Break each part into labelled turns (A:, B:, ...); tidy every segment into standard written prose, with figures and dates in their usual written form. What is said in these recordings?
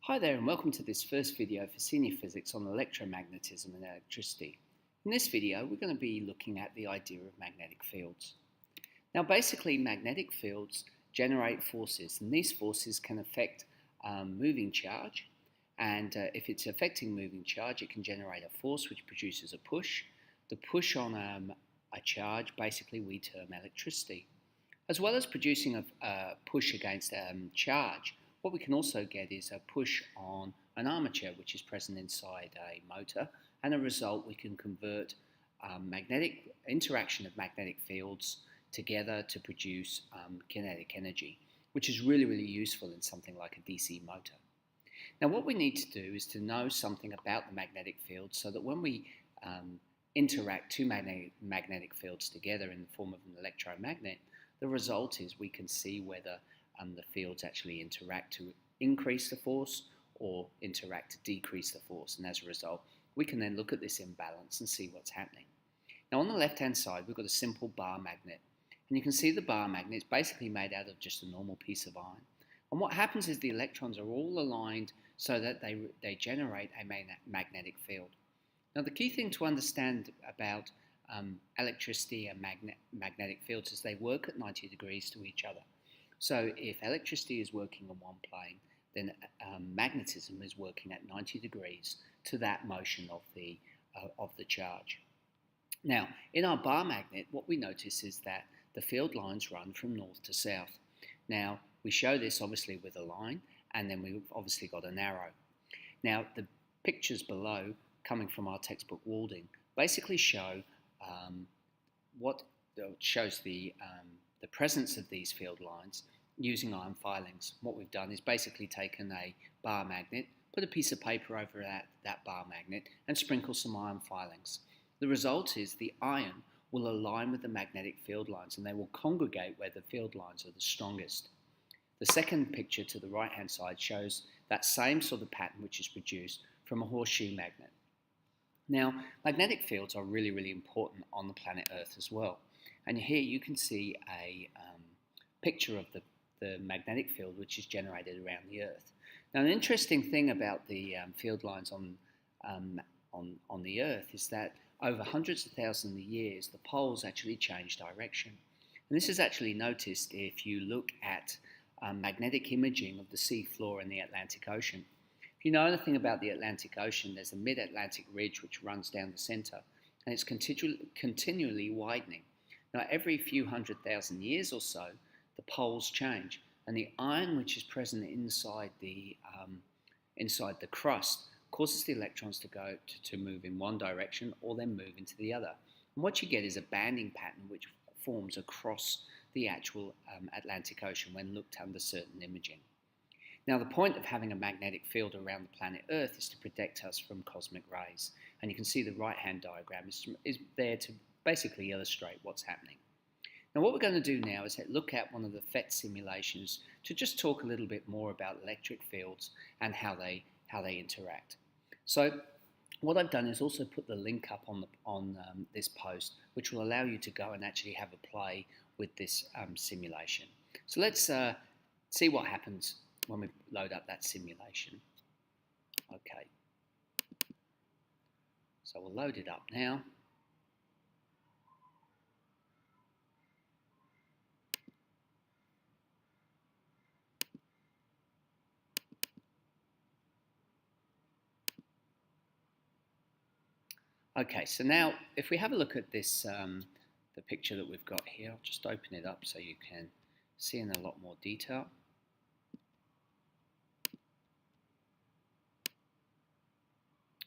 A: Hi there and welcome to this first video for Senior Physics on electromagnetism and electricity. In this video we're going to be looking at the idea of magnetic fields. Now basically magnetic fields generate forces and these forces can affect moving charge, and if it's affecting moving charge it can generate a force which produces a push. The push on a charge basically we term electricity. As well as producing a push against charge, what we can also get is a push on an armature which is present inside a motor, and as a result we can convert magnetic interaction of magnetic fields together to produce kinetic energy, which is really useful in something like a DC motor. Now what we need to do is to know something about the magnetic field so that when we interact two magnetic fields together in the form of an electromagnet, the result is we can see whether the fields actually interact to increase the force or interact to decrease the force, and as a result we can then look at this imbalance and see what's happening. Now on the left hand side we've got a simple bar magnet, and you can see the bar magnet is basically made out of just a normal piece of iron, and what happens is the electrons are all aligned so that they generate a magnetic field. Now the key thing to understand about electricity and magnetic fields is they work at 90 degrees to each other. So if electricity is working on one plane, then magnetism is working at 90 degrees to that motion of the charge. Now in our bar magnet what we notice is that the field lines run from north to south. Now we show this obviously with a line, and then we've obviously got an arrow. Now the pictures below coming from our textbook Walding basically show shows the presence of these field lines using iron filings. What we've done is basically taken a bar magnet, put a piece of paper over that bar magnet and sprinkle some iron filings. The result is the iron will align with the magnetic field lines and they will congregate where the field lines are the strongest. The second picture to the right hand side shows that same sort of pattern which is produced from a horseshoe magnet. Now magnetic fields are really important on the planet Earth as well. And here you can see a picture of the magnetic field which is generated around the Earth. Now an interesting thing about the field lines on the Earth is that over hundreds of thousands of years the poles actually change direction. And this is actually noticed if you look at magnetic imaging of the sea floor in the Atlantic Ocean. If you know anything about the Atlantic Ocean, there's a mid-Atlantic ridge which runs down the centre, and it's continually widening. Now every few 100,000 years or so the poles change, and the iron which is present inside the crust causes the electrons to move in one direction or then move into the other. And what you get is a banding pattern which forms across the actual Atlantic Ocean when looked under certain imaging. Now the point of having a magnetic field around the planet Earth is to protect us from cosmic rays, and you can see the right hand diagram is there to basically illustrate what's happening. Now what we're going to do now is look at one of the PhET simulations to just talk a little bit more about electric fields and how they interact. So what I've done is also put the link up on this post, which will allow you to go and actually have a play with this simulation. So let's see what happens when we load up that simulation. Okay, so we'll load it up now. Okay, so now if we have a look at this, the picture that we've got here, I'll just open it up so you can see in a lot more detail.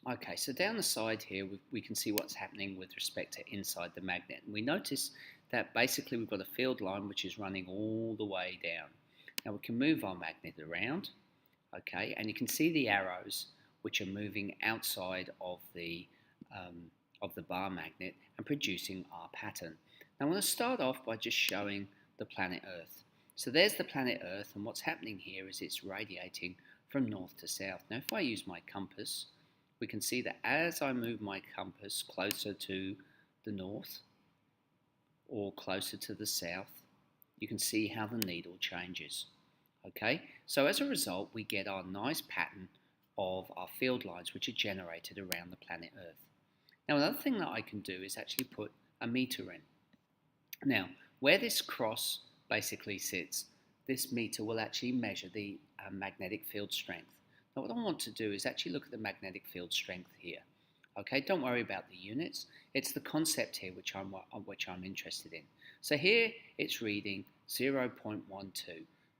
A: Okay, so down the side here we can see what's happening with respect to inside the magnet. And we notice that basically we've got a field line which is running all the way down. Now we can move our magnet around, okay, and you can see the arrows which are moving outside of the bar magnet and producing our pattern. Now I'm going to start off by just showing the planet Earth. So there's the planet Earth, and what's happening here is it's radiating from north to south. Now if I use my compass, we can see that as I move my compass closer to the north or closer to the south, you can see how the needle changes. Okay, so as a result, we get our nice pattern of our field lines which are generated around the planet Earth. Now, another thing that I can do is actually put a meter in. Now, where this cross basically sits, this meter will actually measure the magnetic field strength. Now, what I want to do is actually look at the magnetic field strength here. Okay, don't worry about the units. It's the concept here which I'm interested in. So here it's reading 0.12,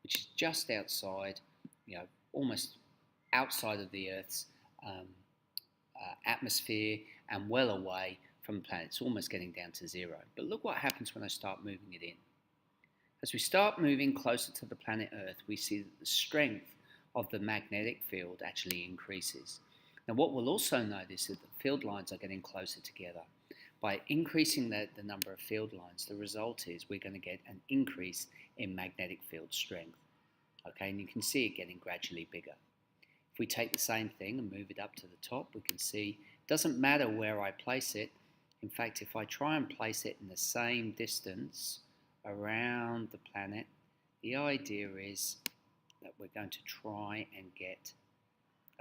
A: which is just outside, almost outside of the Earth's atmosphere and well away from the planet. It's almost getting down to zero. But look what happens when I start moving it in. As we start moving closer to the planet Earth, we see that the strength of the magnetic field actually increases. Now, what we'll also notice is that the field lines are getting closer together. By increasing the number of field lines, the result is we're going to get an increase in magnetic field strength. Okay, and you can see it getting gradually bigger. If we take the same thing and move it up to the top, we can see it doesn't matter where I place it. In fact, if I try and place it in the same distance around the planet, the idea is that we're going to try and get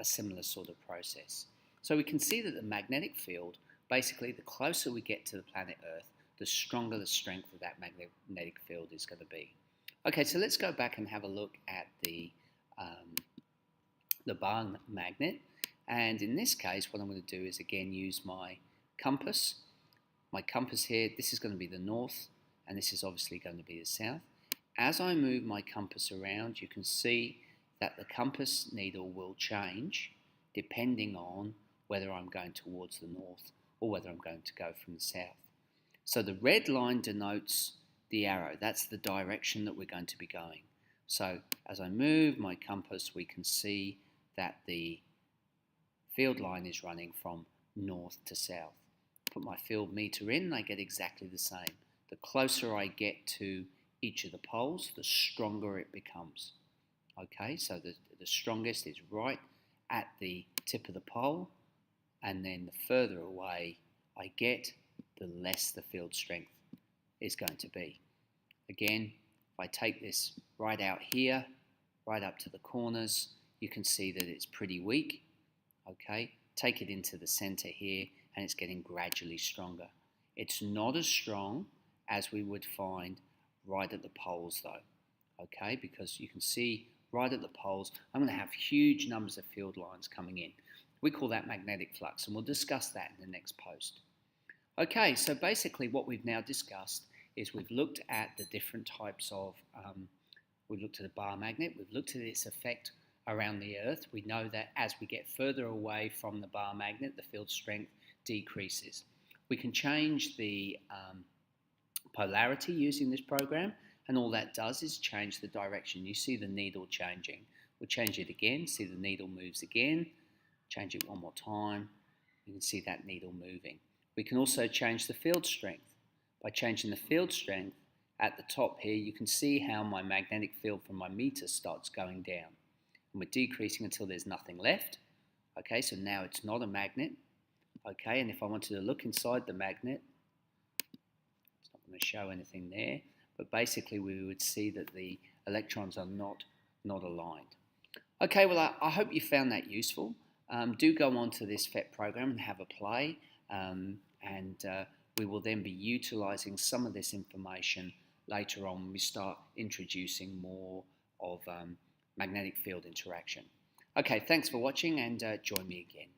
A: a similar sort of process. So we can see that the magnetic field, basically the closer we get to the planet Earth, the stronger the strength of that magnetic field is going to be. Okay, so let's go back and have a look at the bar magnet. And in this case, what I'm going to do is again use my compass. My compass here, this is going to be the north, and this is obviously going to be the south. As I move my compass around, you can see that the compass needle will change depending on whether I'm going towards the north or whether I'm going to go from the south. So the red line denotes the arrow. That's the direction that we're going to be going. So as I move my compass, we can see that the field line is running from north to south. Put my field meter in, I get exactly the same. The closer I get to each of the poles, the stronger it becomes. Okay, so the strongest is right at the tip of the pole, and then the further away I get, the less the field strength is going to be. Again, if I take this right out here, right up to the corners, you can see that it's pretty weak. Okay, take it into the center here, and it's getting gradually stronger. It's not as strong as we would find right at the poles though, okay, because you can see right at the poles, I'm going to have huge numbers of field lines coming in. We call that magnetic flux, and we'll discuss that in the next post. Okay, so basically what we've now discussed is we've looked at the different types of, we've looked at a bar magnet, we've looked at its effect around the Earth. We know that as we get further away from the bar magnet, the field strength decreases. We can change the polarity using this program, and all that does is change the direction. You see the needle changing. We'll change it again, see the needle moves again, change it one more time, you can see that needle moving. We can also change the field strength. By changing the field strength, at the top here, you can see how my magnetic field from my meter starts going down. And we're decreasing until there's nothing left. Okay, so now it's not a magnet. Okay, and if I wanted to look inside the magnet, it's not going to show anything there, but basically we would see that the electrons are not aligned. Okay, well I hope you found that useful. Do go on to this PhET program and have a play, and we will then be utilising some of this information later on when we start introducing more of magnetic field interaction. Okay, thanks for watching, and join me again.